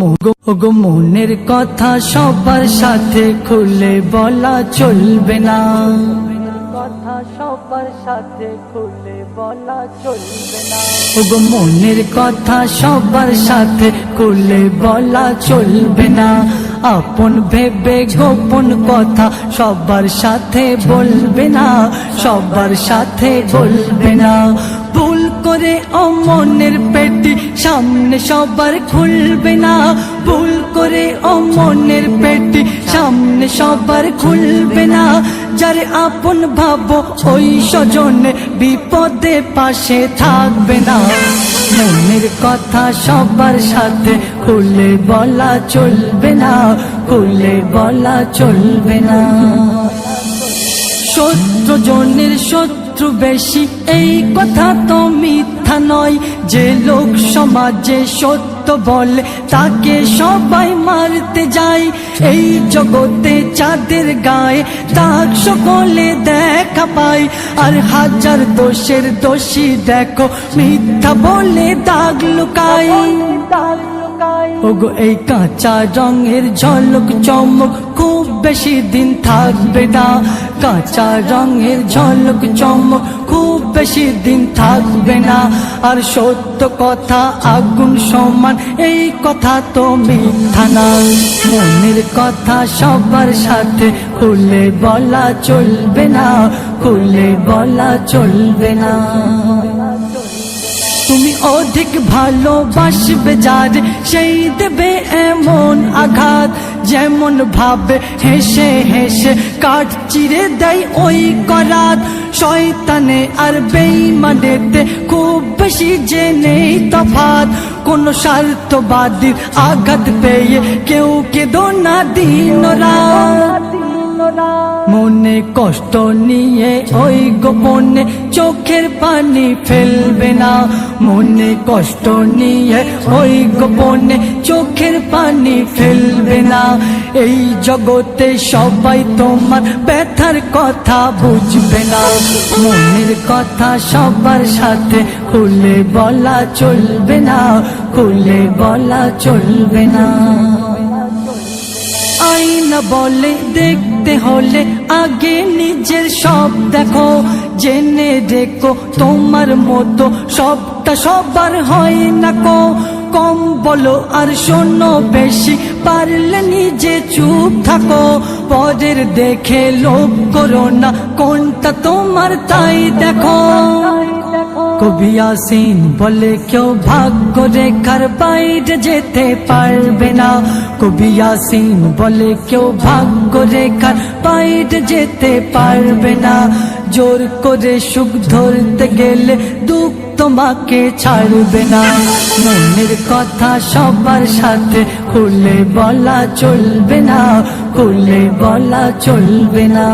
ওগো মনের কথা সবার সাথে খুলে বলা চলবে না, কথা সবার সাথে খুলে বলা চলবে না। ওগো মনের কথা সবার সাথে খুলে বলা চলবে না, আপন ভেবে গোপন কথা সবার সাথে বলবে না, সবার সাথে বলবে না। ভুল করে অমনের পেটি সামনে সবার খুলবে না, ভুল করে অমনের পেটি সামনে সবার খুলবে না। যারে আপন ভাবো ওই স্বজনে বিপদে পাশে থাকবে না, মনের কথা সবার সাথে খুলে বলা চলবে না, খুলে বলা চলবে না। শত্রু জনের শত্রু বেশি এই কথা তো মিথ্যা নয়, যে লোক সমাজে সত্য বলে তাকে সবাই মারতে যায়। এই জগতে চাঁদের গায়ে দাগ সকলে দেখা পায়, আর হাজার দোষের দোষী দেখো মিথ্যা বলে দাগ লুকায়। ওগো এই কাঁচা রঙের ঝলক চমক খুব বেশি দিন থাকবে না, কাঁচা রঙের ঝলক চমক খুব বেশি দিন থাকবে না। আর সত্য কথা আগুন সমান এই কথা তো মিথ্যা না, মনের কথা সবার সাথে খুলে বলা চলবে না, খুলে বলা চলবে না। তুমি অধিক ভালোবাসবে যার সেই দেবে এমন আঘাত, যেমন ভাবে হেসে হেসে কাঠ চিরে দেয় ওই করাত। শয়তানে আর বেঈমানেতে খুব বেশি যে নেই তফাৎ, কোন স্বার্থবাদীর আঘাত পেয়ে কেউ কেঁদো না দিন রাত। মনে কষ্ট নিয়ে ওই গোপনে চোখের পানি ফেলবে না, মনে কষ্ট নিয়ে ওই গোপনে চোখের পানি ফেলবে না। এই জগতে সবাই তোমার ব্যথার কথা বুঝবে না, মনের কথা সবার সাথে খুলে বলা চলবে না, খুলে বলা চলবে না। আয়না বলে দেখতে হলে আগে নিজের সব দেখো, জেনে দেখো তোমার মতো সবটা সবার হয় না কো। কম বলো আর শোনো বেশি, পারলে নিজে চুপ থাকো। পরের দেখে লোভ করো না, কোনটা তোমার তাই দেখো। কবি ইয়াসিন বলে কেউ ভাগ্য রেখার বাইরে যেতে পারবে না, কবি ইয়াসিন বলে কেউ ভাগ্য রেখার বাইরে যেতে পারবে না। জোর করে সুখ ধরতে গেলে দুঃখ তোমাকে ছাড়বে না, মনের কথা সবার সাথে খুলে বলা চলবে না, খুলে বলা চলবে না।